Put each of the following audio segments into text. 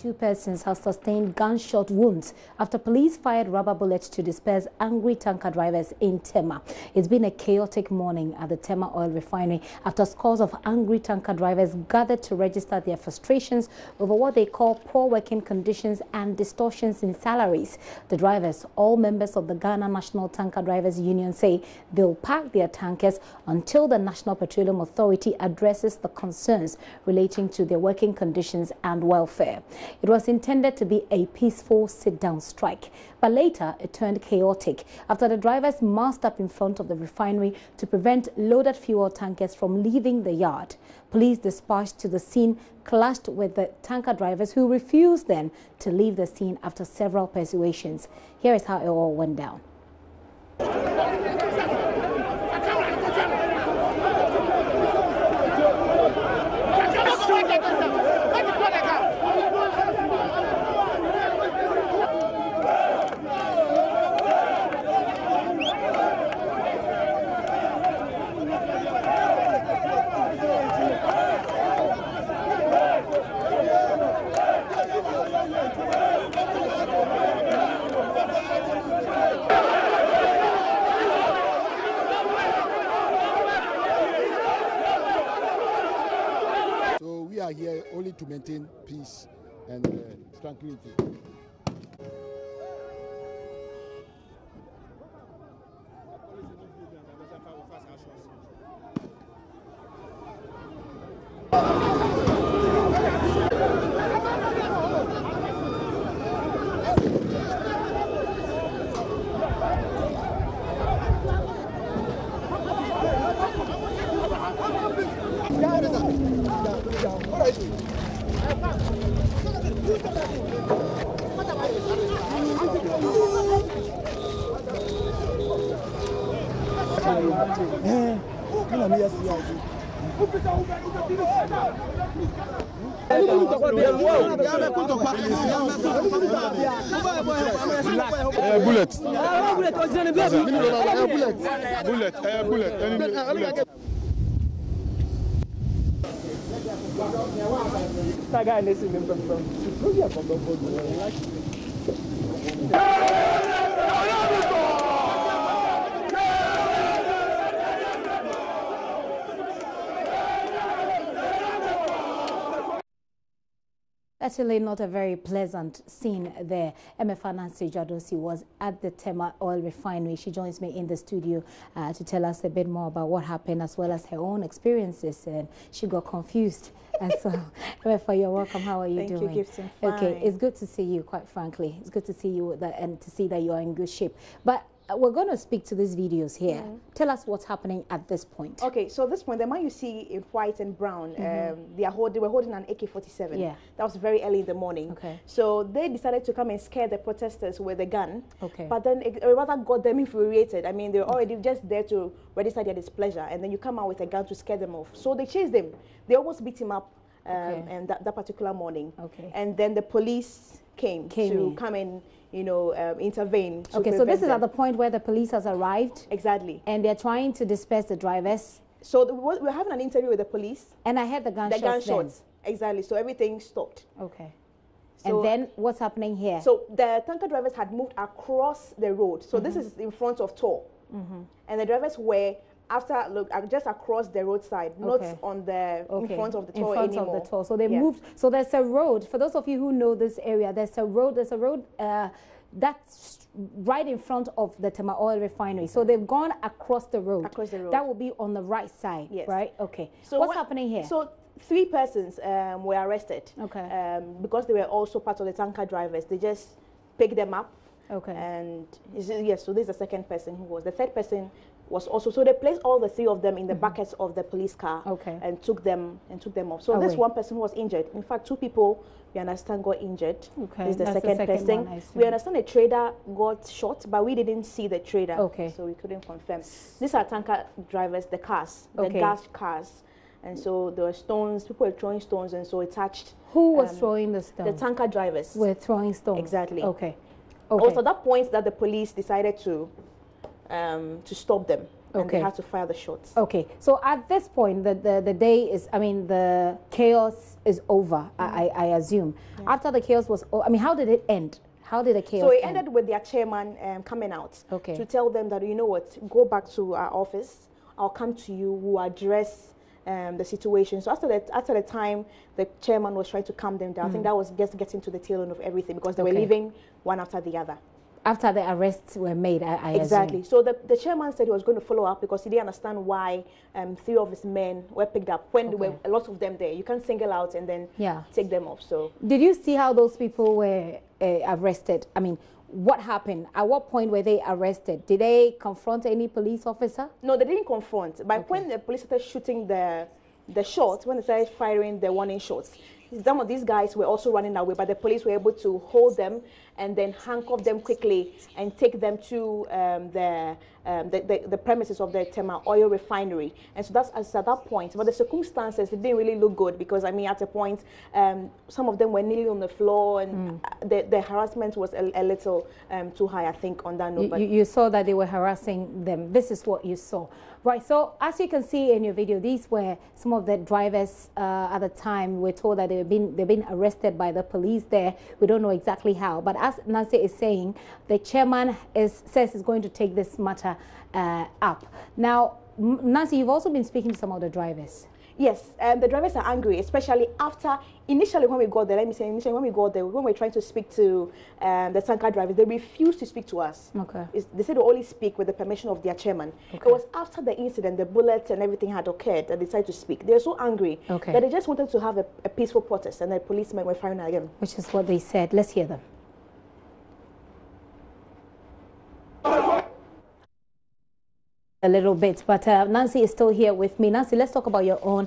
2 persons have sustained gunshot wounds after police fired rubber bullets to disperse angry tanker drivers in Tema. It's been a chaotic morning at the Tema oil refinery after scores of angry tanker drivers gathered to register their frustrations over what they call poor working conditions and distortions in salaries. The drivers, all members of the Ghana National Tanker Drivers Union, say they'll park their tankers until the National Petroleum Authority addresses the concerns relating to their working conditions and welfare. It was intended to be a peaceful sit-down strike, but later it turned chaotic after the drivers massed up in front of the refinery to prevent loaded fuel tankers from leaving the yard. Police dispatched to the scene clashed with the tanker drivers, who refused then to leave the scene after several persuasions. Here is how it all went down. So we are here only to maintain peace and tranquility. Actually, not a very pleasant scene there. MFA Nancy Jadosi was at the Tema oil refinery. She joins me in the studio to tell us a bit more about what happened, as well as her own experiences. And she got confused. And so, MFA, you're welcome. How are you doing? Thank you, Gibson. Fine. Okay, it's good to see you, quite frankly. It's good to see you and to see that you are in good shape. But we're going to speak to these videos here. Tell us what's happening at this point. Okay, so at this point, the man you see in white and brown, they were holding an AK-47. Yeah. That was very early in the morning. Okay. So they decided to come and scare the protesters with a gun. Okay. But then it rather got them infuriated. I mean, they were already just there to register their displeasure, and then you come out with a gun to scare them off. So they chased them. They almost beat him up and that particular morning. Okay. And then the police came to come and intervene. Okay, so this is at the point where the police has arrived. Exactly. And they're trying to disperse the drivers. So we're having an interview with the police. And I heard the gunshots. Exactly. So everything stopped. Okay. So, and then what's happening here? So the tanker drivers had moved across the road. So this is in front of Tor. And the drivers were just across the roadside, not on the in front of the Tor anymore. In front of the Tor. So they moved. So there's a road. For those of you who know this area, there's a road that's right in front of the Tema oil refinery. So they've gone across the road. Across the road. That will be on the right side. Yes. Right? Okay. So what's happening here? So 3 persons were arrested. Okay. Because they were also part of the tanker drivers. They just picked them up. Okay. And yes, so this is the second person who was. The third person was also, so they placed all the 3 of them in the buckets of the police car. Okay. And took them off. So this one person was injured. In fact, 2 people we understand got injured. Okay. This is the second person. We understand the trader got shot, but we didn't see the trader. Okay. So we couldn't confirm. These are tanker drivers, the cars, the gas cars. And so there were stones, people were throwing stones, and so it touched. Who was throwing the stones? The tanker drivers. Were throwing stones. Exactly. Okay. Also, that point that the police decided to stop them. and they had to fire the shots. Okay, so at this point, the day is, I mean, the chaos is over, I assume. Yeah. After the chaos was, I mean, how did it end? How did the chaos end? So it ended with their chairman coming out to tell them that, you know what, go back to our office. I'll come to you. We'll address the situation. So after the time, the chairman was trying to calm them down. I think that was just getting to the tail end of everything because they were leaving one after the other. After the arrests were made, I exactly. Assume. So the chairman said he was going to follow up because he didn't understand why 3 of his men were picked up when there were a lot of them there. You can't single out and then take them off. So did you see how those people were arrested? I mean, what happened? At what point were they arrested? Did they confront any police officer? No, they didn't confront. But when the police started shooting the shots, when they started firing the warning shots, some of these guys were also running away, but the police were able to hold them and then handcuff them quickly and take them to the premises of the Tema oil refinery. And so that's at that point. But the circumstances, it didn't really look good because, I mean, at a point, some of them were kneeling on the floor and the harassment was a little too high, I think, on that note. But you saw that they were harassing them. This is what you saw. Right, so as you can see in your video, these were some of the drivers at the time. We're told that they've been arrested by the police there. We don't know exactly how, but as Nancy is saying, the chairman says he's going to take this matter up. Now, Nancy, you've also been speaking to some of the drivers. Yes, the drivers are angry, especially after, initially when we got there, let me say, initially when we got there, when we were trying to speak to the tanker drivers, they refused to speak to us. Okay. They said they only speak with the permission of their chairman. Okay. It was after the incident, the bullets and everything had occurred, that they decided to speak. They were so angry that they just wanted to have a peaceful protest, and the policemen were firing at them. Which is what they said. Let's hear them. A little bit, but Nancy is still here with me. Nancy, let's talk about your own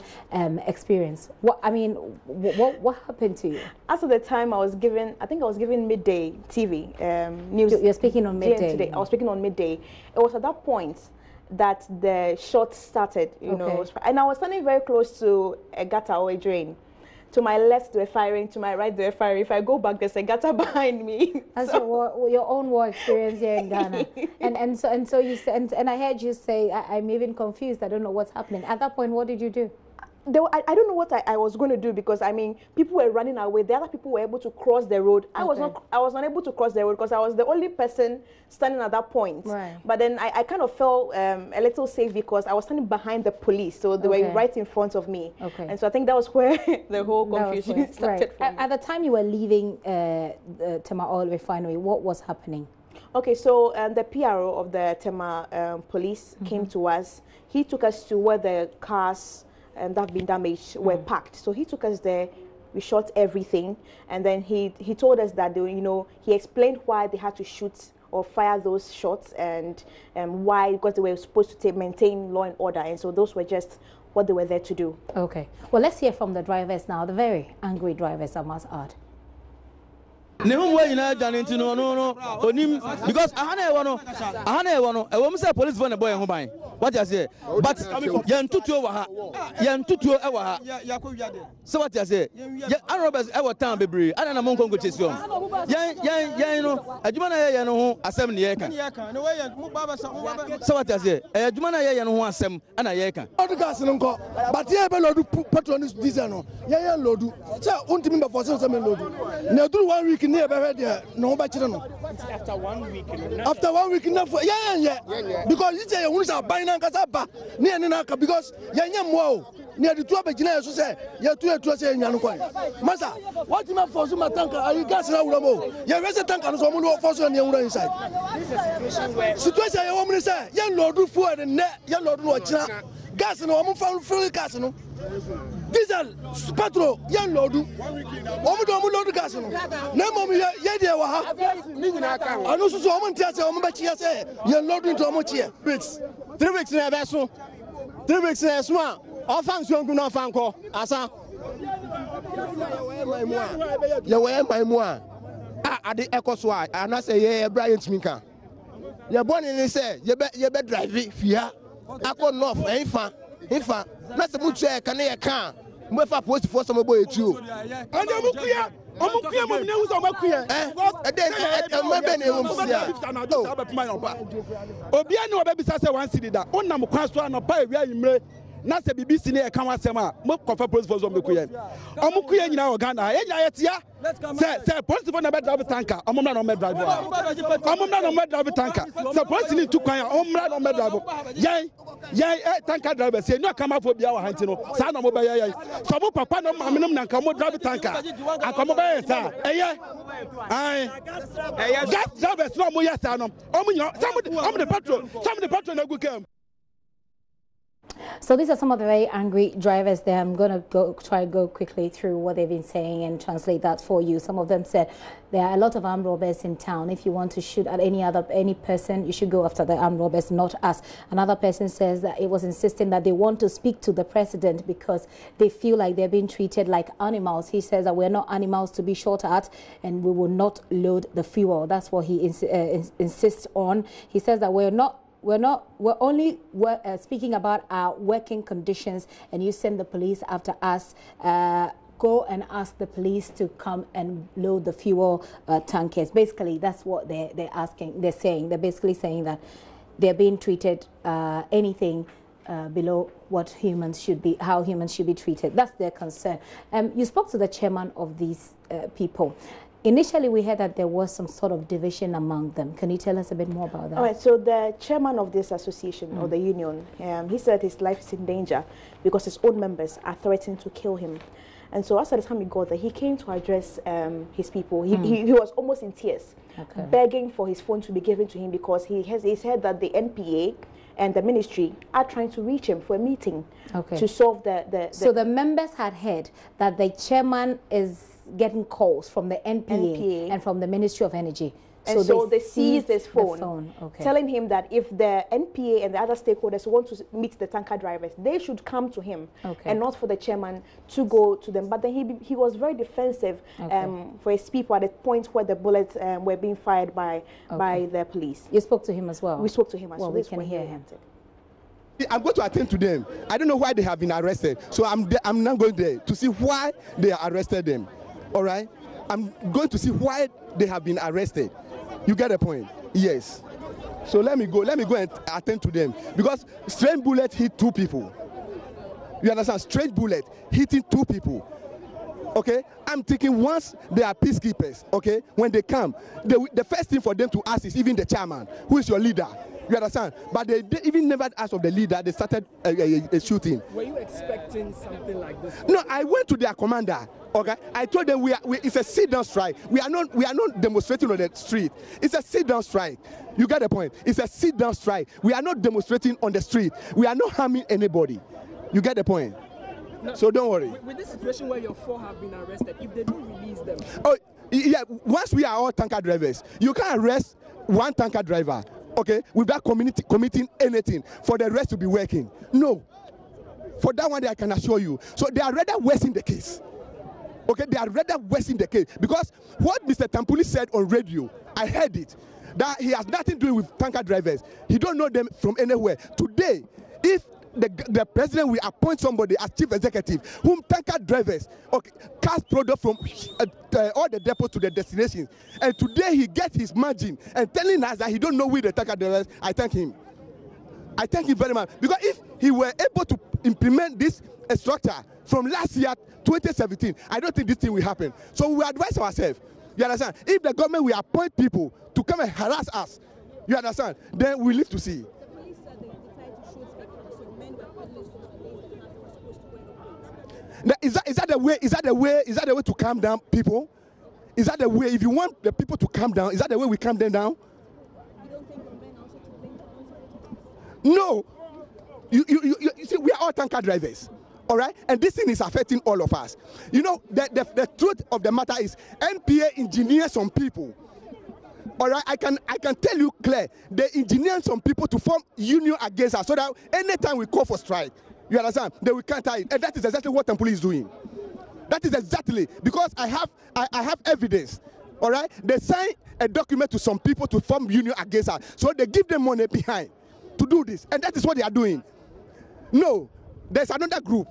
experience. What happened to you? As of the time, I think I was given midday TV news. You're speaking on midday. Today. I was speaking on midday. It was at that point that the shots started, you know, and I was standing very close to a gutter or a drain. To my left, they were firing. To my right, they were firing. If I go back, there's a gutter behind me. That's your own war experience here in Ghana. and so you said, and I heard you say, I'm even confused. I don't know what's happening. At that point, what did you do? I don't know what I was going to do because, I mean, people were running away. The other people were able to cross the road. I was not able to cross the road because I was the only person standing at that point. Right. But then I kind of felt a little safe because I was standing behind the police, so they were right in front of me. Okay. And so I think that was where the whole confusion started from. At the time you were leaving the Tema oil refinery, what was happening? Okay, so the PRO of the Tema police came to us. He took us to where the cars that have been damaged were packed. So he took us there, we shot everything, and then he told us that he explained why they had to shoot or fire those shots and why, because they were supposed to maintain law and order, and so those were just what they were there to do. Okay, well, let's hear from the drivers now, the very angry drivers, I must add. Because I want to say police van a boy and home. What I say, but yan tutu ewa ha. So what I say, I Roberts ewa town bebre. I don't know Congo chase you. Yan no. Ajumana ya no asem ne yeka. So what I say, ajumana ya no asem ana yeka. Odu gas nko. But ye be lodu petrol diesel no. Yan lodu. Say untimi be force some lodu. Na duru 1 week ni e be there no ba chire no. After 1 week. After 1 week na because you say you want to buy na kasa ba ni ene na ka because yanya mo ni ade tu abegina yeso say ye tu say nya no kwan masa what you force my tanker are you gas na wura mo ye rese tanker no so mo no force ni wura inside. This is a situation where situation ye wo mo say ye load fuel ne ye load no china gas no mo fa fuel gas no diesel petrol ye load mo load gas no na mo ye de wa ha anu so mo ntia say mo ba chia say ye load into mo chia 3 weeks na be so 3 weeks na so a ofan so ngu na ofan ko asa ye we maimu a ade ekoso a ana say ye Brian Tminka ye boni ni say ye be drive fia akọ north ifa na se mutu e kan ye kan mo fa post for some boy etu o anya mukuya na se BBC ne e kan wasem a mo kofa police force mo kuyen omo kuyen nyina o Ghana e nyina yetia se police force na be drive tanker omo mra no me drive tanker se police ni tu kwan a omo mra no me drive yen tanker driver se nyo kama fo bia wa hanti no sa na mo be yen so mo papa no ma menom na kan mo drive tanker akomo be yen sa eye gas drivers no mo yesa no omo nyina some the patrol na go come. So these are some of the very angry drivers there. I'm going to go quickly through what they've been saying and translate that for you. Some of them said there are a lot of armed robbers in town. If you want to shoot at any person, you should go after the armed robbers, not us. Another person says that it was insisting that they want to speak to the president because they feel like they're being treated like animals. He says that we're not animals to be shot at and we will not load the fuel. That's what he insists on. He says that we're only speaking about our working conditions, and you send the police after us. Go and ask the police to come and load the fuel tankers. Basically, that's what they're asking. They're saying. They're basically saying that they're being treated anything below what humans should be, how humans should be treated. That's their concern. You spoke to the chairman of these people. Initially, we heard that there was some sort of division among them. Can you tell us a bit more about that? All right, so the chairman of this association, or the union, he said his life is in danger because his own members are threatening to kill him. And so after the time he got there, he came to address his people. He was almost in tears, begging for his phone to be given to him because he's heard that the NPA and the ministry are trying to reach him for a meeting to solve the... So the members had heard that the chairman is getting calls from the NPA and from the Ministry of Energy. And so they seized his phone. Telling him that if the NPA and the other stakeholders want to meet the tanker drivers, they should come to him and not for the chairman to go to them. But then he was very defensive for his people at the point where the bullets were being fired by the police. You spoke to him as well? We spoke to him as well. We can hear him. I'm going to attend to them. I don't know why they have been arrested. So I'm now going there to see why they arrested them. All right? I'm going to see why they have been arrested. You get the point? Yes. So let me go and attend to them. Because strange bullet hit 2 people. You understand? Strange bullet hitting 2 people. Okay? I'm thinking once they are peacekeepers, okay, when they come, the first thing for them to ask is even the chairman, who is your leader? You understand? But they even never asked of the leader. They started shooting. Were you expecting something like this? No, I went to their commander. Okay, I told them it's a sit-down strike. We are not demonstrating on the street. It's a sit-down strike. You get the point? It's a sit-down strike. We are not demonstrating on the street. We are not harming anybody. You get the point? Now, so don't worry. With this situation where your 4 have been arrested, if they don't release them... Oh, yeah, once we are all tanker drivers, you can't arrest one tanker driver, okay, without committing anything for the rest to be working. No. For that one, I can assure you. So they are rather worsening the case. Okay, they are rather worsening the case. Because what Mr. Tampuli said on radio, I heard it, that he has nothing to do with tanker drivers. He don't know them from anywhere. Today, if the president will appoint somebody as chief executive whom tanker drivers cast product from all the depots to the destinations, and today he gets his margin and telling us that he don't know who the tanker drivers, I thank him. I thank him very much. Because if he were able to implement this structure from last year, 2017, I don't think this thing will happen. So we advise ourselves. You understand? If the government will appoint people to come and harass us, you understand? Then we live to see. Is that the way? Is that the way to calm down people? Is that the way? If you want the people to calm down, is that the way we calm them down? You don't think your men also to blame? No. You see, we are all tanker drivers. All right, and this thing is affecting all of us. You know, the truth of the matter is, NPA engineers some people. All right, I can tell you clear, they engineer some people to form union against us, so that anytime we call for strike, you understand, they will counter it, and that is exactly what Tampuli is doing. That is exactly, because I have evidence. All right, they sign a document to some people to form union against us, so they give them money behind to do this, and that is what they are doing. No. There's another group.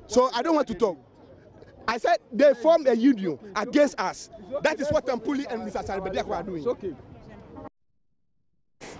So I don't want to talk. I said they formed a union against us. That is what Tampuli and Mr. Saribediako are doing. Okay.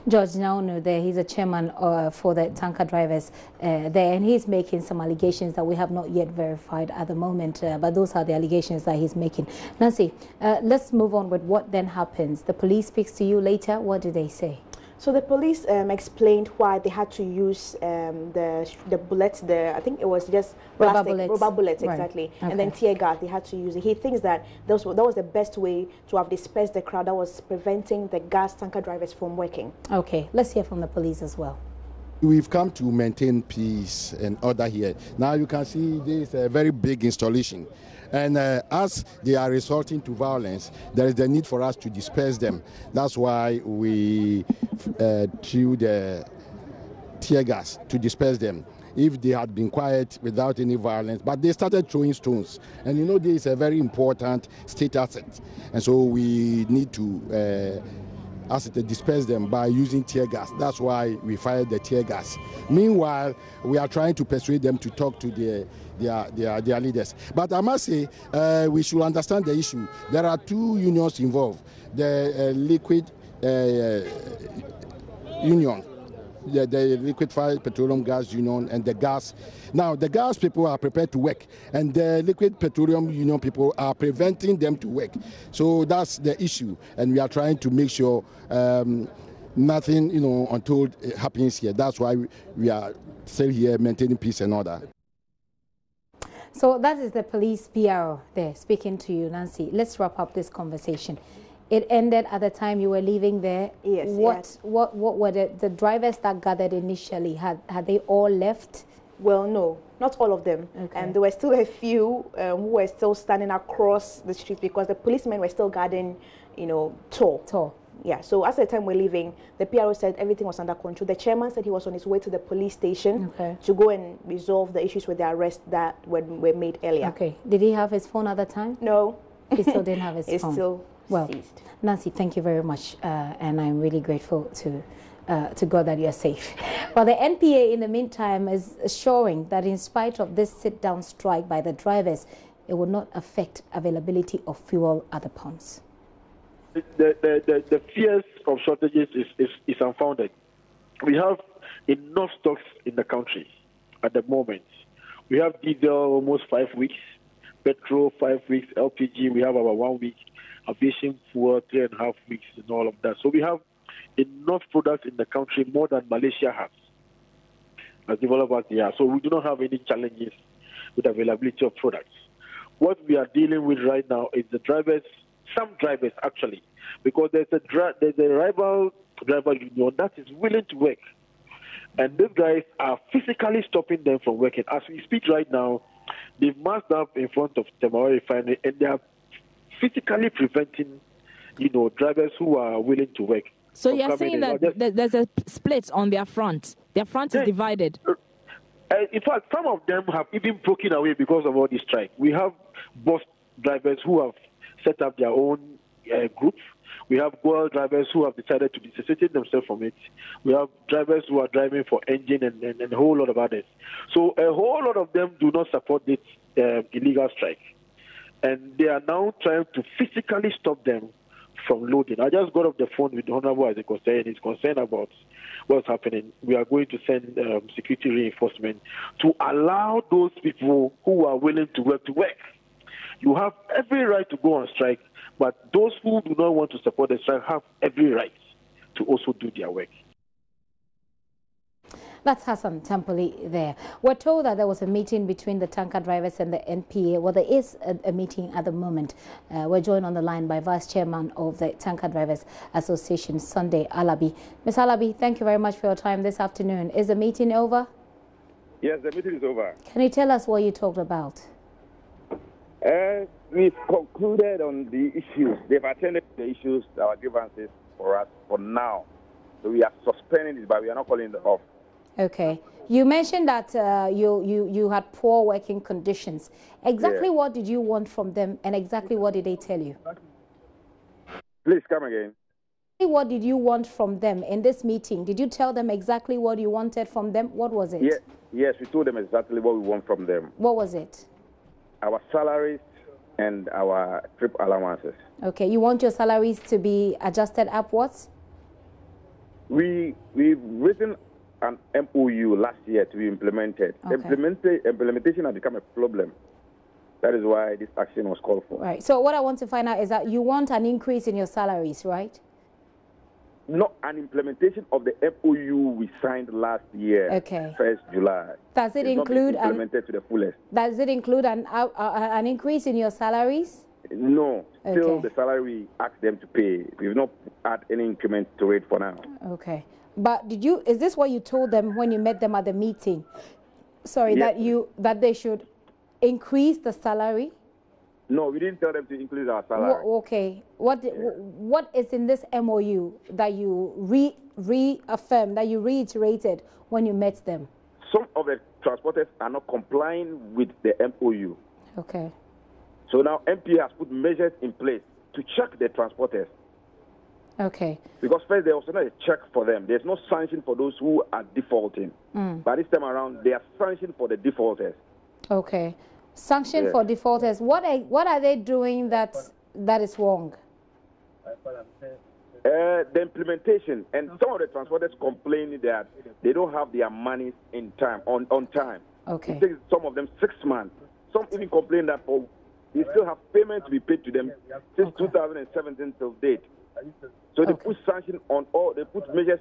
George Nauno there, he's a chairman for the tanker drivers there, and he's making some allegations that we have not yet verified at the moment, but those are the allegations that he's making. Nancy, let's move on with what then happens. The police speaks to you later. What do they say? So the police explained why they had to use the bullets. I think it was just rubber bullets, exactly, okay. And then tear gas. They had to use it. He thinks that that was the best way to have dispersed the crowd that was preventing the gas tanker drivers from working. Okay, let's hear from the police as well. We've come to maintain peace and order here. Now you can see this is a very big installation. And as they are resorting to violence, there is the need for us to disperse them. That's why we threw the tear gas to disperse them. If they had been quiet without any violence, but they started throwing stones. And you know, this is a very important state asset. And so we need to disperse them by using tear gas. That's why we fired the tear gas. Meanwhile, we are trying to persuade them to talk to their leaders. But I must say, we should understand the issue. There are two unions involved. The liquid union, the liquefied petroleum gas union, and the gas. Now, the gas people are prepared to work, and the liquid petroleum union people are preventing them to work. So that's the issue, and we are trying to make sure nothing, untold happens here. That's why we are still here maintaining peace and order. So that is the police PRO there speaking to you, Nancy. Let's wrap up this conversation. It ended at the time you were leaving there. Yes. What were the drivers that gathered initially? Had they all left? Well, no, not all of them. Okay. And there were still a few who were still standing across the street because the policemen were still guarding, toll. Yeah, so as the time we're leaving, the PRO said everything was under control. The chairman said he was on his way to the police station to go and resolve the issues with the arrest that were made earlier. Okay. Did he have his phone at the time? No. He still didn't have his phone? It's still seized. Nancy, thank you very much, and I'm really grateful to God that you're safe. Well, the NPA, in the meantime, is assuring that in spite of this sit-down strike by the drivers, it will not affect availability of fuel at the pumps. The fears of shortages is unfounded. We have enough stocks in the country at the moment. We have diesel almost 5 weeks, petrol 5 weeks, LPG we have about 1 week, aviation fuel 3.5 weeks, and all of that. So we have enough products in the country, more than Malaysia has, as developers they are. So we do not have any challenges with availability of products. What we are dealing with right now is the drivers. Some drivers, actually, because there's a rival driver union that is willing to work. And these guys are physically stopping them from working. As we speak right now, they've massed up in front of Tema Refinery, and they are physically preventing, drivers who are willing to work. So you're saying that there's a split on their front. Their front is divided. In fact, some of them have even broken away because of all this strike. We have bus drivers who have set up their own groups. We have girl drivers who have decided to dissociate themselves from it. We have drivers who are driving for engine and a whole lot of others. So a whole lot of them do not support this illegal strike. And they are now trying to physically stop them from loading. I just got off the phone with the Honorable as a concern. He's concerned about what's happening. We are going to send security reinforcement to allow those people who are willing to work. You have every right to go on strike, but those who do not want to support the strike have every right to also do their work. That's Hassan Tampoli there. We're told that there was a meeting between the tanker drivers and the NPA. Well, there is a meeting at the moment. We're joined on the line by Vice Chairman of the Tanker Drivers Association, Sunday Alabi. Ms. Alabi, thank you very much for your time this afternoon. Is the meeting over? Yes, the meeting is over. Can you tell us what you talked about? We've concluded on the issues. They've attended the issues, our grievances for us for now. So we are suspending it, but we are not calling it off. Okay. You mentioned that you had poor working conditions. Exactly what did you want from them, and exactly what did they tell you? Please come again. What did you want from them in this meeting? Did you tell them exactly what you wanted from them? What was it? Yes, we told them exactly what we want from them. What was it? our salaries and our trip allowances. Okay, you want your salaries to be adjusted upwards? We've written an MOU last year to be implemented. Okay. Implementation has become a problem. That is why this action was called for. Right. So what I want to find out is that you want an increase in your salaries, right? Not an implementation of the MOU we signed last year, okay. 1st July. Does it include implemented to the fullest? Does it include an increase in your salaries? No. Still the salary we asked them to pay. We've not had any increment to it for now. Okay. But is this what you told them when you met them at the meeting? Sorry, yes. that they should increase the salary? No, we didn't tell them to increase our salary. Okay. What is in this MOU that you reaffirmed, that you reiterated when you met them? Some of the transporters are not complying with the MOU. Okay. So now MP has put measures in place to check the transporters. Okay. Because first, there was not a check for them. There's no sanction for those who are defaulting. But this time around, they are sanctioned for the defaulters. Okay. Sanction for defaulters. What are they doing that is wrong? The implementation, and some of the transporters complaining that they don't have their money in time, on time. Okay. It takes some of them 6 months. Some even complain that they still have payment to be paid to them since 2017 till date. So they put sanction on they put measures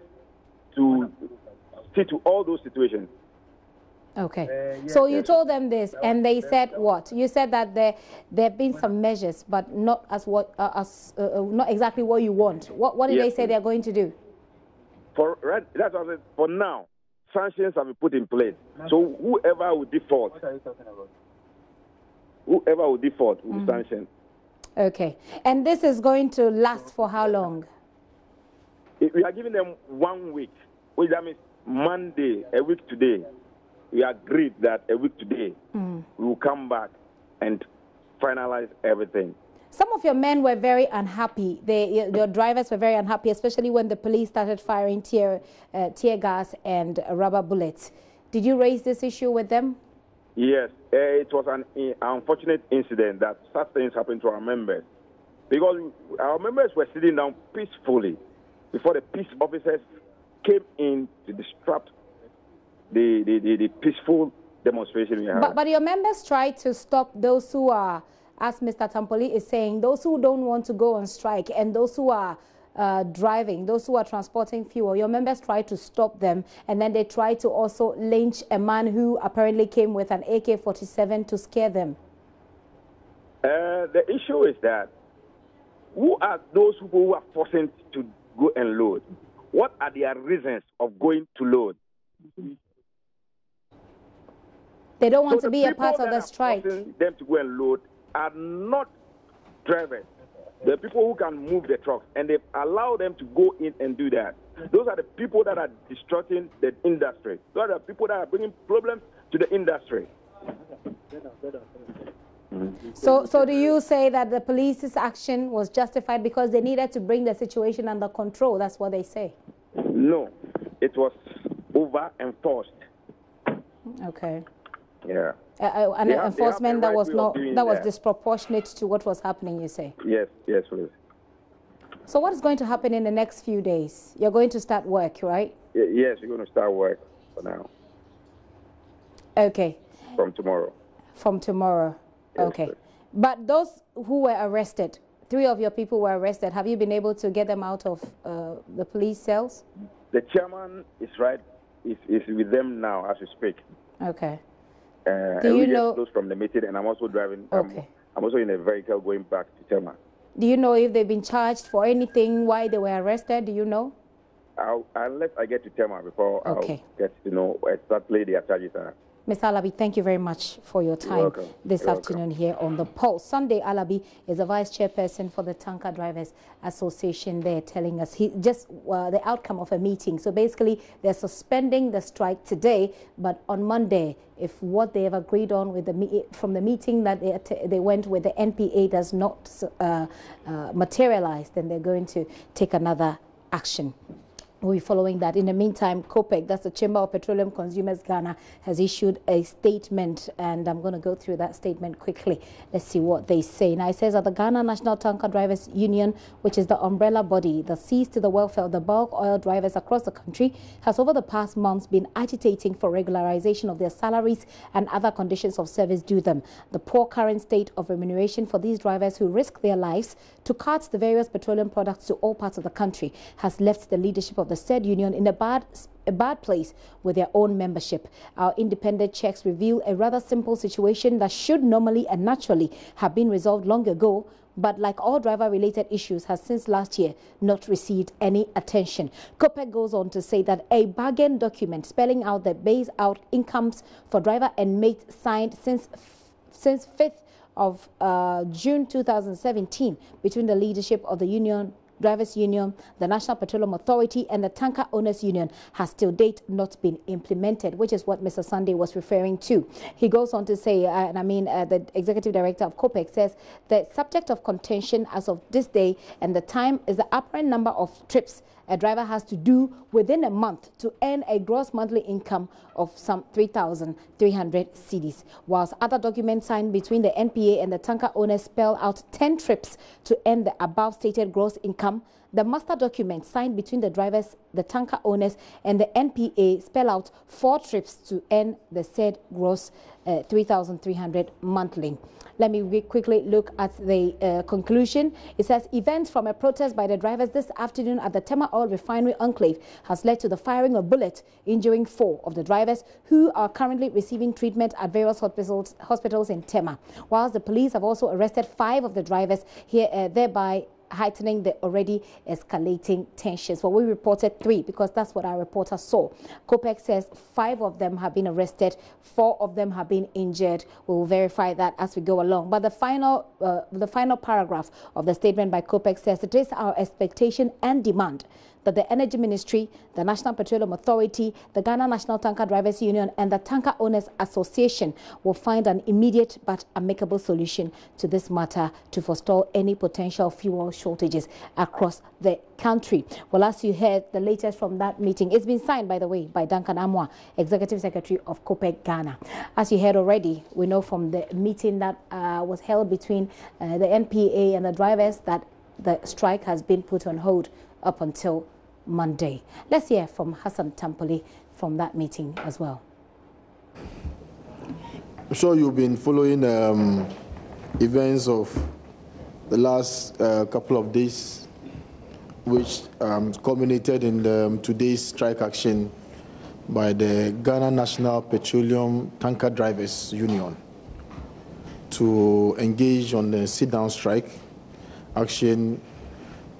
to see to all those situations. Okay. So you told them this, and they said what? You said that there have been some measures, but not not exactly what you want. What did they say they're going to do? That's what I said. For now, sanctions have been put in place. So whoever will default, will be sanctioned. Okay. And this is going to last for how long? We are giving them 1 week, which that means Monday, a week today. We agreed that a week today we will come back and finalize everything. Some of your men were very unhappy. Your drivers were very unhappy, especially when the police started firing tear gas and rubber bullets. Did you raise this issue with them? Yes, it was an unfortunate incident that such things happened to our members. Because our members were sitting down peacefully before the peace officers came in to disrupt the peaceful demonstration we had. But your members tried to stop those who are, as Mr. Tampoli is saying, those who don't want to go on strike and those who are driving, those who are transporting fuel. Your members tried to stop them, and then they tried to also lynch a man who apparently came with an AK-47 to scare them. The issue is that who are those people who are forcing to go and load? What are their reasons of going to load? They don't want to be a part of the strike. Them to go and load are not drivers. The people who can move the trucks, and they allow them to go in and do that. Those are the people that are disrupting the industry. Those are the people that are bringing problems to the industry. So do you say that the police's action was justified because they needed to bring the situation under control? That's what they say. No, it was over-enforced. Okay. Yeah. An enforcement that was disproportionate to what was happening, you say? Yes, please. So what is going to happen in the next few days? You're going to start work, right? Yes, we're going to start work for now. Okay. From tomorrow. From tomorrow. Yes, okay. please. But those who were arrested, 3 of your people were arrested. Have you been able to get them out of the police cells? The chairman is with them now as we speak. Okay. Do you know close from the meeting, and I'm also driving. Okay. I'm also in a vehicle going back to Tema. Do you know if they've been charged for anything? Why they were arrested? Do you know? Unless I get to Tema before I'll get to know exactly their charges are. Mr. Alabi, thank you very much for your time this afternoon here on The Pulse. Sunday Alabi is the vice chairperson for the Tanker Drivers Association. They're telling us the outcome of a meeting. So basically, they're suspending the strike today, but on Monday, if what they have agreed on with from the meeting that they went with the NPA does not materialize, then they're going to take another action. We'll be following that. In the meantime, COPEC, that's the Chamber of Petroleum Consumers Ghana, has issued a statement, and I'm going to go through that statement quickly. Let's see what they say. Now, it says that the Ghana National Tanker Drivers Union, which is the umbrella body that sees to the welfare of the bulk oil drivers across the country, has over the past months been agitating for regularization of their salaries and other conditions of service due them. The poor current state of remuneration for these drivers who risk their lives to cart the various petroleum products to all parts of the country has left the leadership of the said union in a bad place with their own membership. Our independent checks reveal a rather simple situation that should normally and naturally have been resolved long ago, but like all driver-related issues, has since last year not received any attention. COPEC goes on to say that a bargain document spelling out the base-out incomes for driver and mate signed since 5th of June 2017 between the leadership of the Drivers Union, the National Petroleum Authority and the Tanker Owners Union has till date not been implemented, which is what Mr. Sunday was referring to. He goes on to say, the Executive Director of COPEC says the subject of contention as of this day and the time is the apparent number of trips a driver has to do within a month to earn a gross monthly income of some 3,300 cedis, whilst other documents signed between the NPA and the tanker owners spell out 10 trips to earn the above stated gross income. The master document signed between the drivers, the tanker owners and the NPA spell out 4 trips to earn the said gross 3,300 monthly. Let me quickly look at the conclusion. It says events from a protest by the drivers this afternoon at the Tema Oil Refinery enclave has led to the firing of bullets, injuring 4 of the drivers who are currently receiving treatment at various hospitals in Tema, whilst the police have also arrested 5 of the drivers here, thereby heightening the already escalating tensions. Well, we reported 3 because that's what our reporter saw. COPEC says 5 of them have been arrested, 4 of them have been injured. We will verify that as we go along. But the final paragraph of the statement by COPEC says it is our expectation and demand that the Energy Ministry, the National Petroleum Authority, the Ghana National Tanker Drivers Union and the Tanker Owners Association will find an immediate but amicable solution to this matter to forestall any potential fuel shortages across the country. Well, as you heard, the latest from that meeting, it's been signed, by the way, by Duncan Amwa, Executive Secretary of COPEC Ghana. As you heard already, we know from the meeting that was held between the NPA and the drivers that the strike has been put on hold up until Monday. Let's hear from Hassan Tampoli from that meeting as well. I'm sure you've been following events of the last couple of days, which culminated in today's strike action by the Ghana National Petroleum Tanker Drivers Union to engage on the sit-down strike action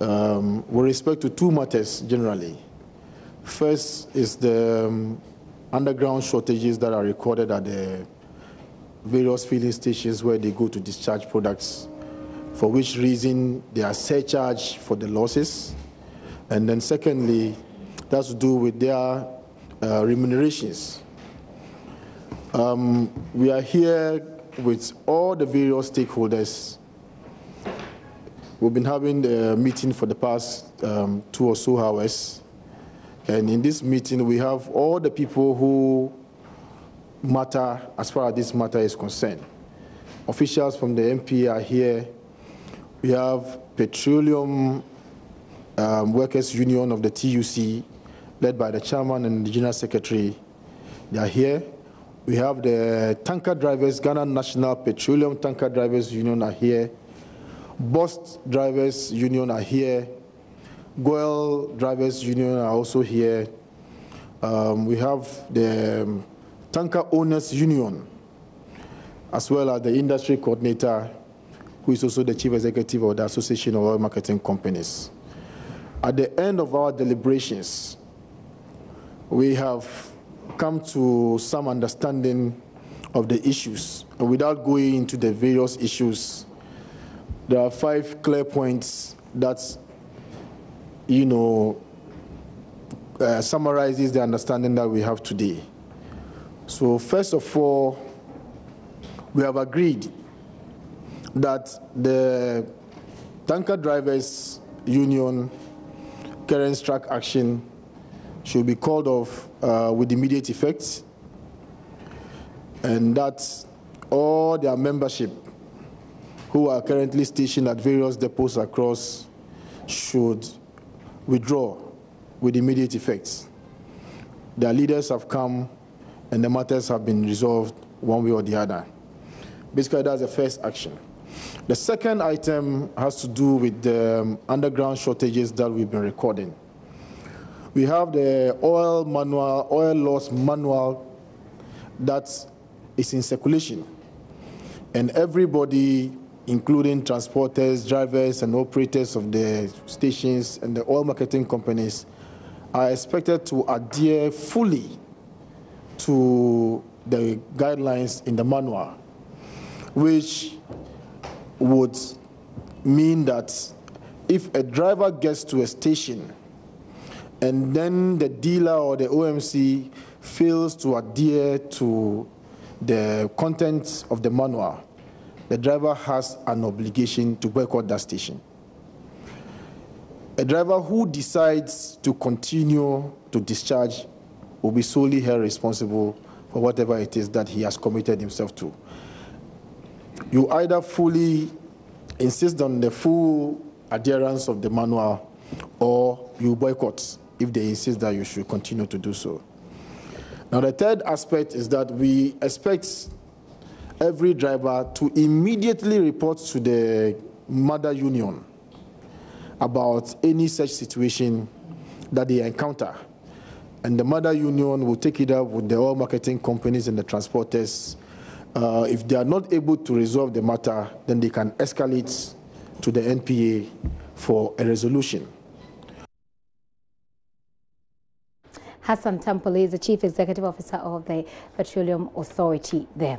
with respect to 2 matters generally. First is the underground shortages that are recorded at the various filling stations where they go to discharge products, for which reason they are surcharged for the losses. And then secondly, that's to do with their remunerations. We are here with all the various stakeholders. We've been having a meeting for the past 2 or so hours. And in this meeting, we have all the people who matter as far as this matter is concerned. Officials from the MP are here. We have Petroleum Workers Union of the TUC, led by the chairman and the general secretary. They are here. We have the tanker drivers, Ghana National Petroleum Tanker Drivers Union are here. Bus Drivers Union are here. Goel Drivers Union are also here. We have the Tanker Owners Union, as well as the industry coordinator, who is also the chief executive of the Association of Oil Marketing Companies. At the end of our deliberations, we have come to some understanding of the issues. And without going into the various issues, there are 5 clear points that, summarizes the understanding that we have today. So first of all, we have agreed that the Tanker Drivers Union current strike action should be called off with immediate effect, and that all their membership who are currently stationed at various depots across should withdraw with immediate effect. Their leaders have come and the matters have been resolved one way or the other. Basically, that's the first action. The second item has to do with the underground shortages that we've been recording. We have the oil loss manual that is in circulation, and everybody, including transporters, drivers, and operators of the stations and the oil marketing companies, are expected to adhere fully to the guidelines in the manual, which would mean that if a driver gets to a station and then the dealer or the OMC fails to adhere to the contents of the manual, the driver has an obligation to boycott that station. A driver who decides to continue to discharge will be solely held responsible for whatever it is that he has committed himself to. You either fully insist on the full adherence of the manual, or you boycott if they insist that you should continue to do so. Now, the third aspect is that we expect every driver to immediately report to the mother union about any such situation that they encounter. And the mother union will take it up with the oil marketing companies and the transporters. If they are not able to resolve the matter, then they can escalate to the NPA for a resolution. Hassan Tampole is the Chief Executive Officer of the Petroleum Authority there.